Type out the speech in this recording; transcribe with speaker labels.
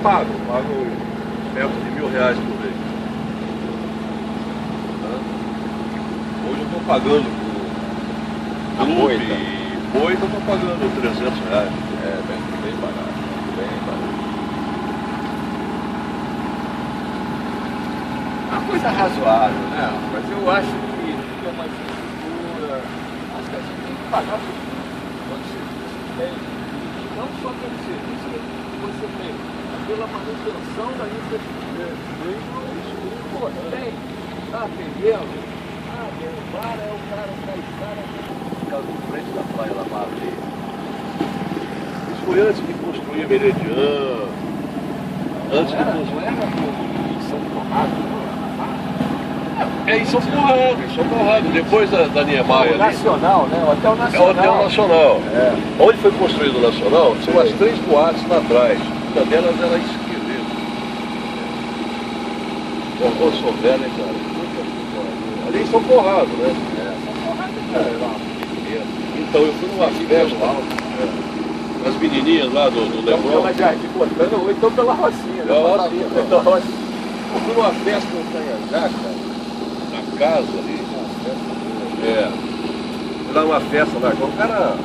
Speaker 1: pago perto de R$ 1.000 por mês. Hoje eu estou pagando por clube e moita, eu estou pagando R$ 300.
Speaker 2: É, bem barato, bem barato. Uma coisa razoável, né? Mas eu acho que é uma infraestrutura, acho que a gente tem que pagar por todo serviço que tem. Não só pelo serviço que você tem, mas pela manutenção da infraestrutura. Pô, tem, tá atendendo? Ah, tem um bar, é o cara, fica no frente da praia lá, Madrid.
Speaker 1: Isso foi antes de construir Meridiano. Antes de construir.
Speaker 2: Não era em São Conrado,
Speaker 1: É em São Conrado, depois da Niemeyer ali.
Speaker 2: Nacional, né? O Hotel
Speaker 1: É
Speaker 2: Nacional.
Speaker 1: o Hotel Nacional.
Speaker 2: É.
Speaker 1: Onde foi construído o Nacional, tinha umas 3 boates lá atrás. Uma delas era Esqueleto. Pô, sou velho, hein, cara? Ali em São Conrado, né?
Speaker 2: São Conrado é
Speaker 1: Então, eu fui numa festa. As menininhas lá do Lebron.
Speaker 2: pela Jardim Botânica ou então pela Rocinha.
Speaker 1: Pela Rocinha.
Speaker 2: Pela Rocinha.
Speaker 1: Eu fui numa festa no Canhangá, cara, na casa ali. Fui lá numa festa lá, o cara